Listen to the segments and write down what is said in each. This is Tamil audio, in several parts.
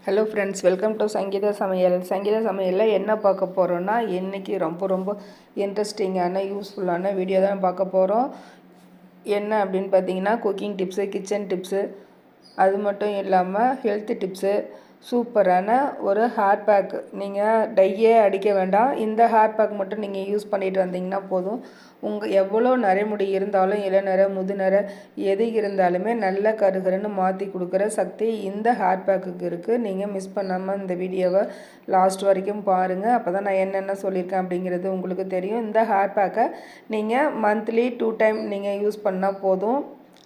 Hello friends, welcome to Sangeetha சமையல். சங்கீதா சமையலில் என்ன பார்க்க போகிறோன்னா, இன்றைக்கி ரொம்ப இன்ட்ரெஸ்டிங்கான யூஸ்ஃபுல்லான வீடியோ தான் பார்க்க போகிறோம். என்ன அப்படின்னு பார்த்தீங்கன்னா, குக்கிங் டிப்ஸு, கிச்சன் டிப்ஸு, அது மட்டும் இல்லாமல் ஹெல்த் டிப்ஸு, சூப்பரான ஒரு ஹேர் பேக். நீங்கள் டையே அடிக்க வேண்டாம், இந்த ஹேர் பேக் மட்டும் நீங்கள் யூஸ் பண்ணிட்டு வந்தீங்கன்னா போதும். எவ்வளோ நரைமுடி இருந்தாலும், இளநரை முதுநரை எது இருந்தாலுமே நல்ல கருகருன்னு மாற்றி கொடுக்குற சக்தி இந்த ஹேர் பேக்குக்கு இருக்குது. நீங்கள் மிஸ் பண்ணாமல் இந்த வீடியோவை லாஸ்ட் வரைக்கும் பாருங்கள். அப்போ தான் நான் என்னென்ன சொல்லியிருக்கேன் அப்படிங்கிறது உங்களுக்கு தெரியும். இந்த ஹேர் பேக்கை நீங்கள் மந்த்லி 2 டைம் நீங்கள் யூஸ் பண்ணால் போதும்.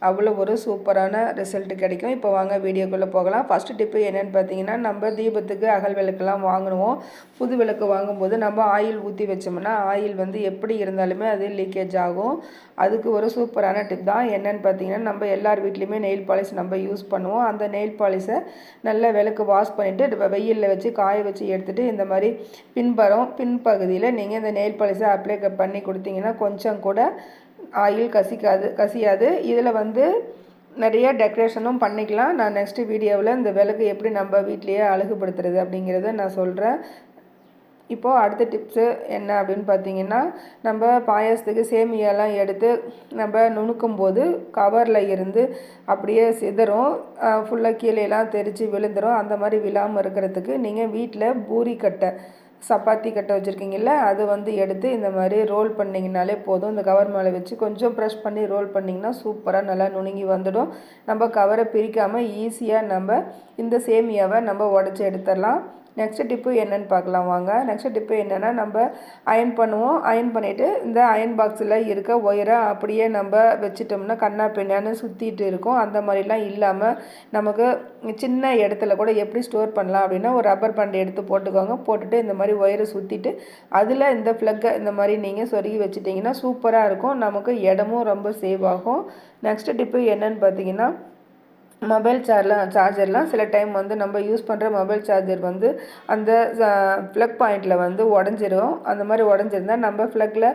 அவ்வளோ ஒரு சூப்பரான ரிசல்ட் கிடைக்கும். இப்போ வாங்க வீடியோக்குள்ளே போகலாம். ஃபஸ்ட்டு டிப்பு என்னென்னு பார்த்தீங்கன்னா, நம்ம தீபத்துக்கு அகல் விளக்குலாம் வாங்குவோம். புது விளக்கு வாங்கும்போது நம்ம ஆயில் ஊற்றி வச்சோம்னா ஆயில் எப்படி இருந்தாலுமே அது லீக்கேஜ் ஆகும். அதுக்கு ஒரு சூப்பரான டிப் தான். என்னென்னு பார்த்தீங்கன்னா, நம்ம எல்லார் வீட்லேயுமே நெயில் பாலிஷ் நம்ம யூஸ் பண்ணுவோம். அந்த நெயில் பாலிஷை நல்லா விளக்கு வாஷ் பண்ணிவிட்டு வெயிலில் வச்சு காய வச்சு எடுத்துகிட்டு இந்த மாதிரி பின்பகுதியில் நீங்கள் இந்த நெயில் பாலிஷை அப்ளை பண்ணி கொடுத்தீங்கன்னா கொஞ்சம் கூட ஆயில் கசியாது. இதில் நிறைய டெக்கரேஷனும் பண்ணிக்கலாம். நான் நெக்ஸ்ட்டு வீடியோவில் இந்த விளக்கு எப்படி நம்ம வீட்லேயே அழகுபடுத்துறது அப்படிங்கிறத நான் சொல்கிறேன். இப்போது அடுத்த டிப்ஸு என்ன அப்படின்னு பார்த்தீங்கன்னா, நம்ம பாயாசத்துக்கு சேமியாலாம் எடுத்து நம்ம நுணுக்கும் போது கவரில் இருந்து அப்படியே சிதறும், ஃபுல்லாக கீழேலாம் தெரித்து விழுந்துடும். அந்த மாதிரி விழாமல் இருக்கிறதுக்கு நீங்கள் வீட்டில் பூரி கட்டை, சப்பாத்தி கட்டை வச்சுருக்கீங்கல்ல, அது எடுத்து இந்த மாதிரி ரோல் பண்ணிங்கனாலே போதும். இந்த கவர் மேலே வச்சு கொஞ்சம் ப்ரெஷ் பண்ணி ரோல் பண்ணிங்கன்னா சூப்பராக நல்லா நுணுங்கி வந்துடும். நம்ம கவரை பிரிக்காமல் ஈஸியாக நம்ம இந்த சேமியாவை நம்ம உடச்சி எடுத்துடலாம். நெக்ஸ்ட் டிப்பு என்னென்னு பார்க்கலாம் வாங்க. நெக்ஸ்ட் டிப்பு என்னென்னா, நம்ம அயன் பண்ணுவோம். அயன் பண்ணிவிட்டு இந்த அயன் பாக்ஸில் இருக்க ஒயரை அப்படியே நம்ம வச்சிட்டோம்னா கண்ணா பின்னான்னு சுற்றிட்டு இருக்கும். அந்த மாதிரிலாம் இல்லாமல் நமக்கு சின்ன இடத்துல கூட எப்படி ஸ்டோர் பண்ணலாம் அப்படின்னா, ஒரு ரப்பர் பேண்ட் எடுத்து போட்டுக்கோங்க. போட்டுட்டு இந்த மாதிரி ஒயரை சுற்றிட்டு அதில் இந்த ப்ளக்கை இந்த மாதிரி நீங்கள் சொருகி வச்சுட்டிங்கன்னா சூப்பராக இருக்கும். நமக்கு இடமும் ரொம்ப சேவ் ஆகும். நெக்ஸ்ட் டிப்பு என்னென்னு பார்த்தீங்கன்னா, மொபைல் சார்ஜர்லாம் சில டைம் நம்ம யூஸ் பண்ணுற மொபைல் சார்ஜர் அந்த ப்ளக் பாயிண்டில் உடஞ்சிரும். அந்த மாதிரி உடஞ்சிருந்தால் நம்ம ப்ளக்கில்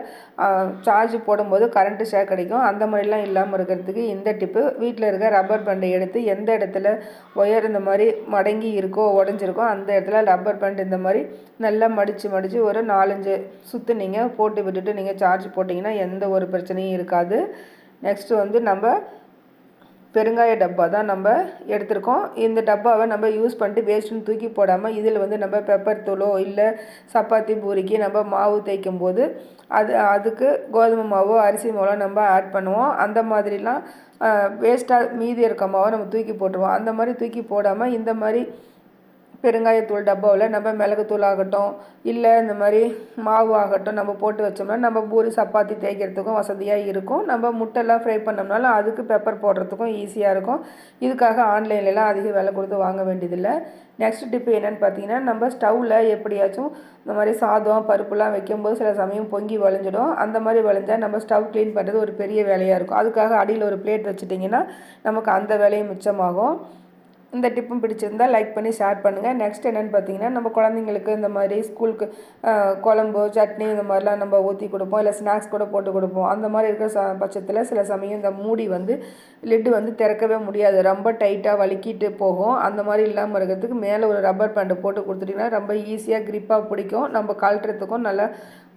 சார்ஜ் போடும்போது கரண்ட்டு ஷேக் கிடைக்கும். அந்த மாதிரிலாம் இல்லாமல் இருக்கிறதுக்கு இந்த டிப்பு, வீட்டில் இருக்க ரப்பர் பேண்டை எடுத்து எந்த இடத்துல ஒயர் இந்த மாதிரி மடங்கி இருக்கோ உடஞ்சிருக்கோ அந்த இடத்துல ரப்பர் பேண்ட் இந்த மாதிரி நல்லா மடித்து ஒரு 4-5 சுற்று நீங்கள் போட்டு விட்டுட்டு நீங்கள் சார்ஜ் போட்டிங்கன்னா எந்த ஒரு பிரச்சனையும் இருக்காது. நெக்ஸ்ட்டு நம்ம பெருங்காய டப்பா தான் நம்ம எடுத்திருக்கோம். இந்த டப்பாவை நம்ம யூஸ் பண்ணிட்டு வேஸ்ட்டுன்னு தூக்கி போடாமல் இதில் நம்ம பெப்பர் தூளோ இல்லை சப்பாத்தி பூரிக்கு நம்ம மாவு தேய்க்கும் போது அதுக்கு கோதுமை மாவோ அரிசி மாவோ நம்ம ஆட் பண்ணுவோம். அந்த மாதிரிலாம் வேஸ்ட்டாக மீதி இருக்க மாவை நம்ம தூக்கி போட்டுருவோம். அந்த மாதிரி தூக்கி போடாமல் இந்த மாதிரி பெருங்காயத்தூள் டப்பாவில் நம்ம மிளகுத்தூள் ஆகட்டும் இல்லை இந்த மாதிரி மாவு ஆகட்டும் நம்ம போட்டு வச்சோம்னா நம்ம பூரி சப்பாத்தி தேய்க்கிறதுக்கும் வசதியாக இருக்கும். நம்ம முட்டைலாம் ஃப்ரை பண்ணோம்னாலும் அதுக்கு பெப்பர் போடுறதுக்கும் ஈஸியாக இருக்கும். இதுக்காக ஆன்லைன்லலாம் அதிக விலை கொடுத்து வாங்க வேண்டியதில்லை. நெக்ஸ்ட் டிப்பு என்னென்னு பார்த்தீங்கன்னா, நம்ம ஸ்டவ்வில் எப்படியாச்சும் இந்த மாதிரி சாதம் பருப்புலாம் வைக்கும்போது சில சமயம் பொங்கி வழிஞ்சிடும். அந்த மாதிரி வழிஞ்சால் நம்ம ஸ்டவ் க்ளீன் பண்ணுறது ஒரு பெரிய வேலையாக இருக்கும். அதுக்காக அடியில் ஒரு பிளேட் வச்சுட்டிங்கன்னா நமக்கு அந்த வேலையும் மிச்சமாகும். இந்த டிப்பும் பிடிச்சிருந்தால் லைக் பண்ணி ஷேர் பண்ணுங்கள். நெக்ஸ்ட் என்னென்னு பார்த்தீங்கன்னா, நம்ம குழந்தைங்களுக்கு இந்த மாதிரி ஸ்கூலுக்கு குழம்பு சட்னி இந்த மாதிரிலாம் நம்ம ஊற்றி கொடுப்போம். இல்லை ஸ்நாக்ஸ் கூட போட்டு கொடுப்போம். அந்த மாதிரி இருக்கிற பட்சத்தில் சில சமயம் இந்த மூடி லிட்டு திறக்கவே முடியாது, ரொம்ப டைட்டாக வலிக்கிட்டு போகும். அந்த மாதிரி இல்லாமல் இருக்கிறதுக்கு மேலே ஒரு ரப்பர் பேண்டு போட்டு கொடுத்துட்டிங்கன்னா ரொம்ப ஈஸியாக க்ரிப்பாக பிடிக்கும். நம்ம கழட்டுறதுக்கும் நல்லா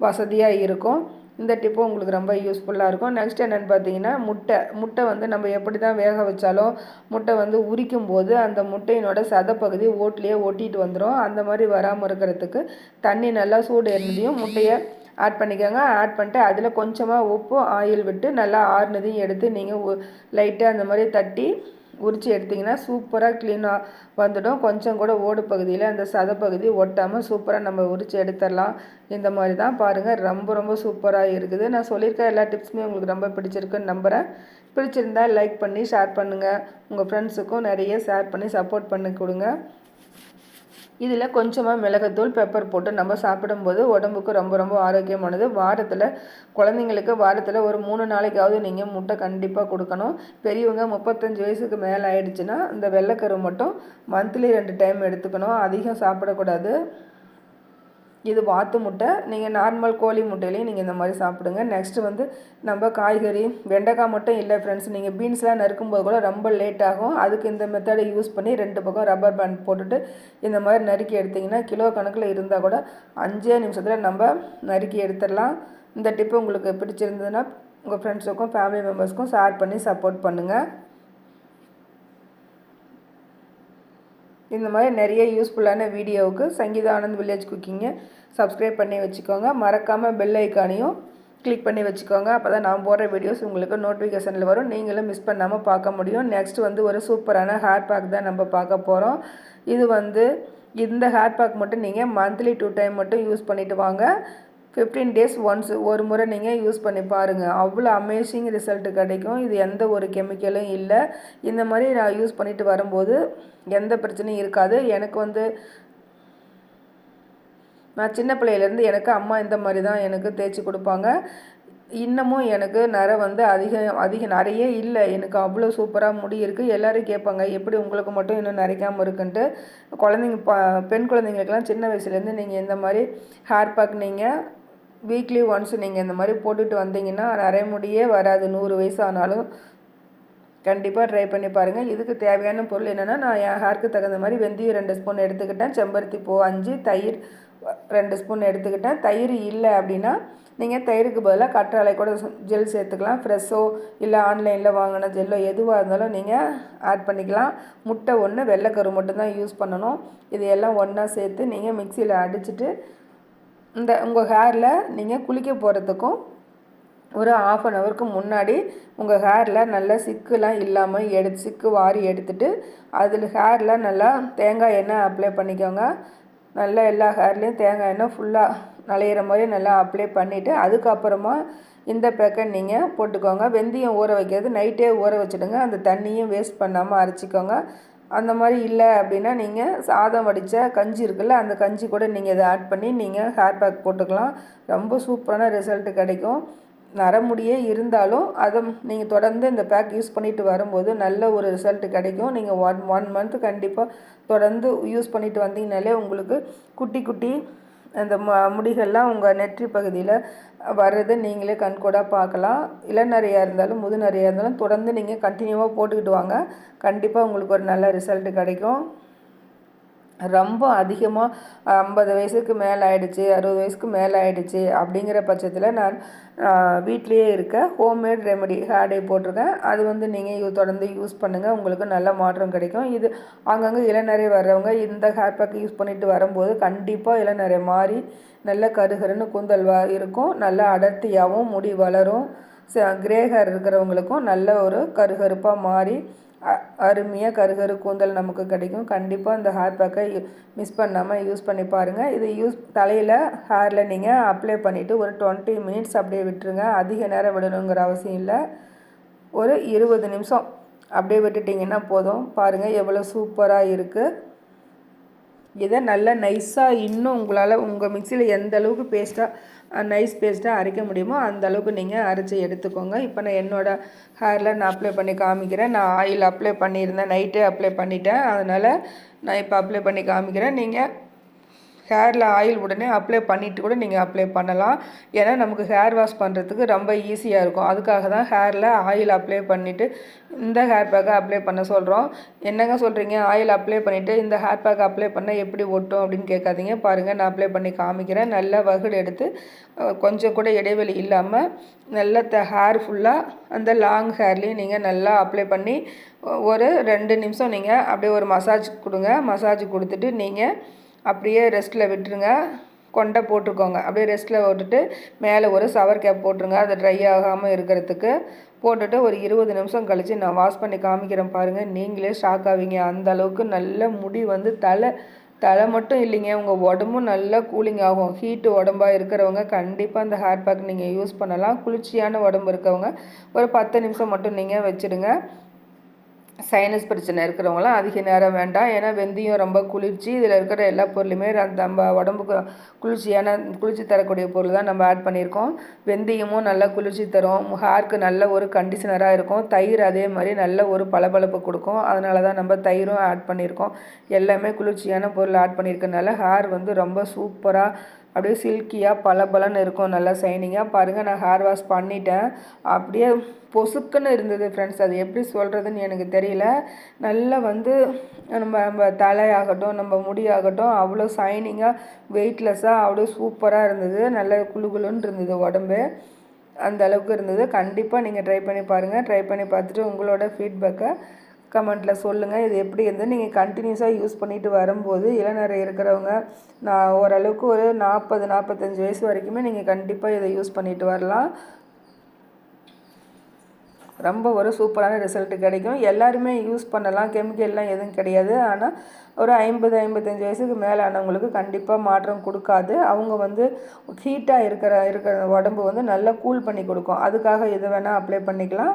வசதியாக இருக்கும். இந்த டிப்பும் உங்களுக்கு ரொம்ப யூஸ்ஃபுல்லாக இருக்கும். நெக்ஸ்ட் என்னென்னு பார்த்தீங்கன்னா, முட்டை நம்ம எப்படி தான் வேக வச்சாலும் முட்டை உரிக்கும் போது அந்த முட்டையினோட சதைப்பகுதி ஓட்டிலே ஒட்டிட்டு வந்துடும். அந்த மாதிரி வராமல் இருக்கிறதுக்கு தண்ணி நல்லா சூடு இருந்ததையும் முட்டையை ஆட் பண்ணிக்கோங்க. ஆட் பண்ணிட்டு அதில் கொஞ்சமாக உப்பு ஆயில் விட்டு நல்லா ஆறுனதையும் எடுத்து நீங்கள் லைட்டாக அந்த மாதிரி தட்டி உரித்து எடுத்திங்கன்னா சூப்பராக க்ளீனாக வந்துடும். கொஞ்சம் கூட ஓடு பகுதியில் அந்த சதைப்பகுதி ஒட்டாமல் சூப்பராக நம்ம உரித்து எடுத்துடலாம். இந்த மாதிரி தான் பாருங்கள், ரொம்ப சூப்பராக இருக்குது. நான் சொல்லியிருக்க எல்லா டிப்ஸுமே உங்களுக்கு ரொம்ப பிடிச்சிருக்குன்னு நம்புகிறேன். பிடிச்சிருந்தால் லைக் பண்ணி ஷேர் பண்ணுங்கள். உங்கள் ஃப்ரெண்ட்ஸுக்கும் நிறைய ஷேர் பண்ணி சப்போர்ட் பண்ணி கொடுங்க. இதில் கொஞ்சமாக மிளகுத்தூள் பெப்பர் போட்டு நம்ம சாப்பிடும்போது உடம்புக்கு ரொம்ப ஆரோக்கியமானது. குழந்தைங்களுக்கு வாரத்தில் ஒரு 3 நாளைக்காவது நீங்கள் முட்டை கண்டிப்பாக கொடுக்கணும். பெரியவங்க 35 வயசுக்கு மேலே ஆயிடுச்சுன்னா இந்த வெள்ளைக்கரு மட்டும் மந்த்லி 2 டைம் எடுத்துக்கணும். அதிகம் சாப்பிடக்கூடாது. இது வாத்து முட்டை. நீங்கள் நார்மல் கோழி முட்டையிலையும் நீங்கள் இந்த மாதிரி சாப்பிடுங்க. நெக்ஸ்ட்டு வந்து நம்ம காய்கறி வெண்டைக்காய் மட்டும் இல்லை ஃப்ரெண்ட்ஸ், நீங்கள் பீன்ஸ்லாம் நறுக்கும்போது கூட ரொம்ப லேட் ஆகும். அதுக்கு இந்த மெத்தடை யூஸ் பண்ணி 2 பக்கம் ரப்பர் பேண்ட் போட்டுட்டு இந்த மாதிரி நறுக்கி எடுத்திங்கன்னா கிலோ கணக்கில் இருந்தால் கூட 5 நிமிஷத்தில் நம்ம நறுக்கி எடுத்துடலாம். இந்த டிப்பு உங்களுக்கு பிடிச்சிருந்ததுன்னா உங்கள் ஃப்ரெண்ட்ஸுக்கும் ஃபேமிலி மெம்பர்ஸ்க்கும் ஷேர் பண்ணி சப்போர்ட் பண்ணுங்கள். இந்த மாதிரி நிறைய யூஸ்ஃபுல்லான வீடியோவுக்கு சங்கீதா ஆனந்த் வில்லேஜ் குக்கிங்கை சப்ஸ்கிரைப் பண்ணி வச்சுக்கோங்க. மறக்காமல் பெல் ஐக்கானையும் கிளிக் பண்ணி வச்சுக்கோங்க. அப்போ தான் நான் போடுற வீடியோஸ் உங்களுக்கு நோட்டிஃபிகேஷனில் வரும், நீங்களும் மிஸ் பண்ணாமல் பார்க்க முடியும். நெக்ஸ்ட் வந்து ஒரு சூப்பரான ஹேர் பேக் தான் நம்ம பார்க்க போகிறோம். இது வந்து இந்த ஹேர் பேக் மட்டும் நீங்கள் மந்த்லி 2 டைம் மட்டும் யூஸ் பண்ணிவிட்டு வாங்க. 15 days ஒன்ஸ் ஒரு முறை நீங்கள் யூஸ் பண்ணி பாருங்கள். அவ்வளோ அமேசிங் ரிசல்ட்டு கிடைக்கும். இது எந்த ஒரு கெமிக்கலும் இல்லை. இந்த மாதிரி நான் யூஸ் பண்ணிட்டு வரும்போது எந்த பிரச்சனையும் இருக்காது. எனக்கு வந்து நான் சின்ன பிள்ளையிலேருந்து எனக்கு அம்மா இந்த மாதிரி தான் எனக்கு தேய்ச்சி கொடுப்பாங்க. இன்னமும் எனக்கு நிறை வந்து அதிக நிறைய இல்லை. எனக்கு அவ்வளோ சூப்பராக முடி இருக்குது. எல்லோரும் கேட்பாங்க எப்படி உங்களுக்கு மட்டும் இன்னும் நிறைக்காமல் இருக்குன்ட்டு. குழந்தைங்க பெண் குழந்தைங்களுக்கெல்லாம் சின்ன வயசுலேருந்து நீங்கள் இந்த மாதிரி ஹேர் பேக் நீங்கள் வீக்லி ஒன்ஸ் நீங்கள் இந்த மாதிரி போட்டுட்டு வந்தீங்கன்னா நிறைய முடியே வராது. 100 வயசு ஆனாலும் கண்டிப்பாக ட்ரை பண்ணி பாருங்கள். இதுக்கு தேவையான பொருள் என்னென்னா, நான் என் ஹேருக்கு தகுந்த மாதிரி வெந்தயம் 2 ஸ்பூன் எடுத்துக்கிட்டேன், செம்பருத்தி பூ 5, தயிர் 2 ஸ்பூன் எடுத்துக்கிட்டேன். தயிர் இல்லை அப்படின்னா நீங்கள் தயிருக்கு பதிலாக கற்றாழை கூட ஜெல் சேர்த்துக்கலாம். ஃப்ரெஷ்ஷோ இல்லை ஆன்லைனில் வாங்கின ஜெல்லோ எதுவாக இருந்தாலும் நீங்கள் ஆட் பண்ணிக்கலாம். முட்டை 1, வெள்ளைக்கரு மட்டும்தான் யூஸ் பண்ணணும். இது எல்லாம் ஒன்றா சேர்த்து நீங்கள் மிக்சியில் அடிச்சுட்டு உங்கள் ஹேரில் நீங்கள் குளிக்க போகிறதுக்கும் ஒரு 1/2 ஹவருக்கு முன்னாடி உங்கள் ஹேரில் நல்லா சிக்குலாம் இல்லாமல் சிக்கு வாரி எடுத்துகிட்டு அதில் ஹேரில் நல்லா தேங்காய் எண்ணெய் அப்ளை பண்ணிக்கோங்க. நல்லா எல்லா ஹேர்லேயும் தேங்காய் எண்ணெய் ஃபுல்லாக நலையிற மாதிரி நல்லா அப்ளை பண்ணிவிட்டு அதுக்கப்புறமா இந்த பேக்கை நீங்கள் போட்டுக்கோங்க. வெந்தயம் ஊற வைக்கிறது நைட்டே ஊற வச்சுடுங்க. அந்த தண்ணியும் வேஸ்ட் பண்ணாமல் அரைச்சிக்கோங்க. அந்த மாதிரி இல்லை அப்படின்னா நீங்கள் சாதம் வடித்த கஞ்சி இருக்குல்ல, அந்த கஞ்சி கூட நீங்கள் இதை ஆட் பண்ணி நீங்கள் ஹேர் பேக் போட்டுக்கலாம். ரொம்ப சூப்பரான ரிசல்ட்டு கிடைக்கும். நரமுடியே இருந்தாலும் அதை நீங்கள் தொடர்ந்து இந்த பேக் யூஸ் பண்ணிட்டு வரும்போது நல்ல ஒரு ரிசல்ட்டு கிடைக்கும். நீங்கள் ஒன் மந்த் கண்டிப்பாக தொடர்ந்து யூஸ் பண்ணிட்டு வந்தீங்கனாலே உங்களுக்கு குட்டி குட்டி அந்த முடிகள்லாம் உங்கள் நெற்றி பகுதியில் வர்றது நீங்களே கண்கூடாக பார்க்கலாம். இளநரையாக இருந்தாலும் முதுநரையாக இருந்தாலும் தொடர்ந்து நீங்கள் கண்டினியூவாக போட்டுக்கிட்டு வாங்க. கண்டிப்பாக உங்களுக்கு ஒரு நல்ல ரிசல்ட்டு கிடைக்கும். ரொம்ப அதிகமாக 50 வயசுக்கு மேலே ஆகிடுச்சு, 60 வயசுக்கு மேலே ஆகிடுச்சு அப்படிங்கிற பட்சத்தில் நான் வீட்லேயே இருக்க ஹோம்மேட் ரெமெடி ஹேர் டே போட்டிருக்கேன். அது வந்து நீங்கள் தொடர்ந்து யூஸ் பண்ணுங்கள், உங்களுக்கு நல்ல மாற்றம் கிடைக்கும். இது அங்கங்கே இளநரை வர்றவங்க இந்த ஹேர் பேக் யூஸ் பண்ணிட்டு வரும்போது கண்டிப்பாக இளநரை மாறி நல்ல கருகருன்னு கூந்தல் இருக்கும், நல்ல அடர்த்தியாகவும் முடி வளரும். கிரே ஹேர் இருக்கிறவங்களுக்கும் நல்ல ஒரு கருகருப்பாக மாறி அருமையாக கருகரு கூந்தல் நமக்கு கிடைக்கும். கண்டிப்பாக இந்த ஹேர் பேக்கை மிஸ் பண்ணாமல் யூஸ் பண்ணி பாருங்கள். இது தலையில் ஹேரில் நீங்கள் அப்ளை பண்ணிவிட்டு ஒரு 20 மினிட்ஸ் அப்படியே விட்டுருங்க. அதிக நேரம் விடணுங்கிற அவசியம் இல்லை. ஒரு 20 நிமிஷம் அப்படியே விட்டுட்டிங்கன்னா போதும். பாருங்கள் எவ்வளோ சூப்பராக இருக்குது. இதை நல்லா நைஸாக இன்னும் உங்களால் உங்கள் மிக்சியில் எந்த அளவுக்கு நைஸ் பேஸ்ட்டாக அரைக்க முடியுமோ அந்த அளவுக்கு நீங்கள் அரைச்சி எடுத்துக்கோங்க. இப்போ நான் என்னோடய ஹேரில் நான் அப்ளை பண்ணி காமிக்கிறேன். நான் ஆயில் அப்ளை பண்ணியிருந்தேன், நைட்டே அப்ளை பண்ணிட்டேன். அதனால் நான் இப்போ அப்ளை பண்ணி காமிக்கிறேன். நீங்கள் ஹேரில் ஆயில் உடனே அப்ளை பண்ணிவிட்டு கூட நீங்கள் அப்ளை பண்ணலாம். ஏன்னா நமக்கு ஹேர் வாஷ் பண்ணுறதுக்கு ரொம்ப ஈஸியாக இருக்கும். அதுக்காக தான் ஹேரில் ஆயில் அப்ளை பண்ணிவிட்டு இந்த ஹேர் பேக்கை அப்ளை பண்ண சொல்கிறோம். என்னங்க சொல்கிறீங்க, ஆயில் அப்ளை பண்ணிவிட்டு இந்த ஹேர் பேக்கை அப்ளை பண்ணால் எப்படி ஒட்டும் அப்படின்னு கேட்காதீங்க. பாருங்கள், நான் அப்ளை பண்ணி காமிக்கிறேன். நல்லா வகுடு எடுத்து கொஞ்சம் கூட இடைவெளி இல்லாமல் நல்லா ஹேர் ஃபுல்லாக அந்த லாங் ஹேர்லேயும் நீங்கள் நல்லா அப்ளை பண்ணி ஒரு 2 நிமிஷம் நீங்கள் அப்படியே ஒரு மசாஜ் கொடுங்க. மசாஜ் கொடுத்துட்டு நீங்கள் அப்படியே ரெஸ்ட்டில் விட்டுருங்க. கொண்டை போட்டுக்கோங்க. அப்படியே ரெஸ்ட்டில் விட்டுட்டு மேலே ஒரு ஷவர் கேப் போட்டுருங்க, அது ட்ரை ஆகாமல் இருக்கிறதுக்கு. போட்டுட்டு ஒரு 20 நிமிஷம் கழித்து நான் வாஷ் பண்ணி காமிக்கிறேன் பாருங்கள். நீங்களே ஷாக் ஆவீங்க. அந்த அளவுக்கு நல்ல முடி வந்து தலை மட்டும் இல்லைங்க, உங்கள் உடம்பும் நல்லா கூலிங் ஆகும். ஹீட்டு உடம்பாக இருக்கிறவங்க கண்டிப்பாக அந்த ஹேர் பேக் நீங்கள் யூஸ் பண்ணலாம். குளிர்ச்சியான உடம்பு இருக்கவங்க ஒரு 10 நிமிஷம் மட்டும் நீங்கள் வச்சுடுங்க. சைனஸ் பிரச்சனை இருக்கிறவங்களாம் அதிக நேரம் வேண்டாம். ஏன்னா வெந்தயம் ரொம்ப குளிர்ச்சி. இதில் இருக்கிற எல்லா பொருளுமே நம்ம உடம்புக்கு குளிர்ச்சி தரக்கூடிய பொருள் தான் நம்ம ஆட் பண்ணியிருக்கோம். வெந்தயமும் நல்லா குளிர்ச்சி தரும், ஹேருக்கு நல்ல ஒரு கண்டிஷனராக இருக்கும். தயிர் அதே மாதிரி நல்ல ஒரு பளபளப்பு கொடுக்கும். அதனால தான் நம்ம தயிரும் ஆட் பண்ணியிருக்கோம். எல்லாமே குளிர்ச்சியான பொருள் ஆட் பண்ணியிருக்கனால ஹேர் வந்து ரொம்ப சூப்பராக அப்படியே சில்கியாக பளபளன்னு இருக்கும், நல்லா ஷைனிங்காக. பாருங்கள், நான் ஹேர் வாஷ் பண்ணிட்டேன். அப்படியே பொசுக்குன்னு இருந்தது ஃப்ரெண்ட்ஸ். அது எப்படி சொல்கிறதுன்னு எனக்கு தெரியல. நல்லா வந்து நம்ம தலையாகட்டும், நம்ம முடியாகட்டும் அவ்வளோ ஷைனிங்காக, வெயிட்லெஸ்ஸாக அவ்வளோ சூப்பராக இருந்தது. நல்ல குளுகுளுன்னு இருந்தது உடம்பு. அந்த அளவுக்கு இருந்தது. கண்டிப்பாக நீங்கள் ட்ரை பண்ணி பாருங்கள். ட்ரை பண்ணி பார்த்துட்டு உங்களோட ஃபீட்பேக்கை கமெண்ட்டில் சொல்லுங்கள். இது எப்படி இருந்தது? நீங்கள் கண்டினியூஸாக யூஸ் பண்ணிட்டு வரும்போது இளநரை இருக்கிறவங்க, நான் ஓரளவுக்கு ஒரு 40-45 வயசு வரைக்குமே நீங்கள் கண்டிப்பாக இதை யூஸ் பண்ணிட்டு வரலாம். ரொம்ப ஒரு சூப்பரான ரிசல்ட் கிடைக்கும். எல்லாருமே யூஸ் பண்ணலாம், கெமிக்கல்லாம் எதுவும் கிடையாது. ஆனால் ஒரு 50-55 வயசுக்கு மேலே ஆனவங்களுக்கு கண்டிப்பாக மாற்றம் கொடுக்காது. அவங்க வந்து ஹீட்டாக இருக்கிற உடம்பு வந்து நல்லா கூல் பண்ணி கொடுக்கும். அதுக்காக எது வேணால் அப்ளை பண்ணிக்கலாம்.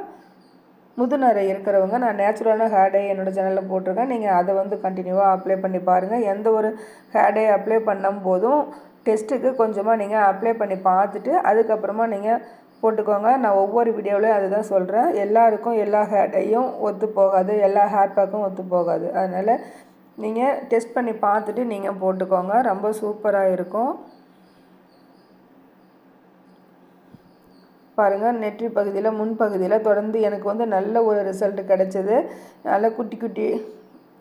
முதுநரை இருக்கிறவங்க, நான் நேச்சுரலான ஹேர் டை என்னோடய சேனலில் போட்டிருக்கேன். நீங்கள் அதை வந்து கண்டினியூவாக அப்ளை பண்ணி பாருங்கள். எந்த ஒரு ஹேர் டை அப்ளை பண்ணும் போதும் டெஸ்ட்டுக்கு கொஞ்சமாக நீங்கள் அப்ளை பண்ணி பார்த்துட்டு அதுக்கப்புறமா நீங்கள் போட்டுக்கோங்க. நான் ஒவ்வொரு வீடியோவிலையும் அதுதான் சொல்கிறேன். எல்லாருக்கும் எல்லா ஹேர் டையும் ஒத்து போகாது, எல்லா ஹேர் பேக்கும் ஒத்து போகாது. அதனால் நீங்கள் டெஸ்ட் பண்ணி பார்த்துட்டு நீங்கள் போட்டுக்கோங்க. ரொம்ப சூப்பராக இருக்கும். பாருங்கள், நெற்றி பகுதியில், முன்பகுதியில் தொடர்ந்து எனக்கு வந்து நல்ல ஒரு ரிசல்ட் கிடச்சிது. நல்ல குட்டி குட்டி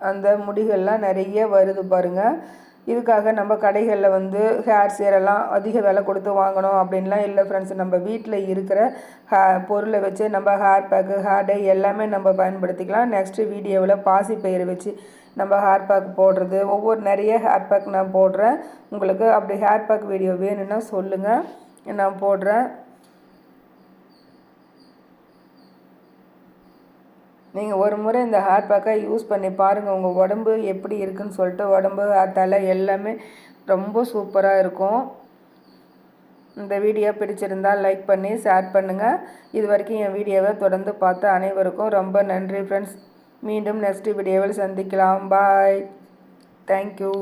அந்த முடிகள்லாம் நிறைய வருது பாருங்கள். இதுக்காக நம்ம கடைகளில் வந்து ஹேர் சேரெல்லாம் அதிக விலை கொடுத்து வாங்கணும் அப்படின்லாம் இல்லை ஃப்ரெண்ட்ஸ். நம்ம வீட்டில் இருக்கிற பொருளை வச்சு நம்ம ஹேர் பேக்கு, ஹேர் டை எல்லாமே நம்ம பயன்படுத்திக்கலாம். நெக்ஸ்ட்டு வீடியோவில் பாசிப்பயிறு வச்சு நம்ம ஹேர் பேக் போடுறது, ஒவ்வொரு நிறைய ஹேர் பேக் நான் போடுறேன். உங்களுக்கு அப்படி ஹேர் பேக் வீடியோ வேணும்னா சொல்லுங்கள், நான் போடுறேன். நீங்கள் ஒரு முறை இந்த ஹேர் பேக்கை யூஸ் பண்ணி பாருங்கள். உங்கள் உடம்பு எப்படி இருக்குதுன்னு சொல்லிட்டு, உடம்பு தலை எல்லாமே ரொம்ப சூப்பராக இருக்கும். இந்த வீடியோ பிடிச்சிருந்தால் லைக் பண்ணி ஷேர் பண்ணுங்கள். இது வரைக்கும் என் வீடியோவை தொடர்ந்து பார்த்த அனைவருக்கும் ரொம்ப நன்றி ஃப்ரெண்ட்ஸ். மீண்டும் நெக்ஸ்ட் வீடியோவில் சந்திக்கலாம். பாய். தேங்க்யூ.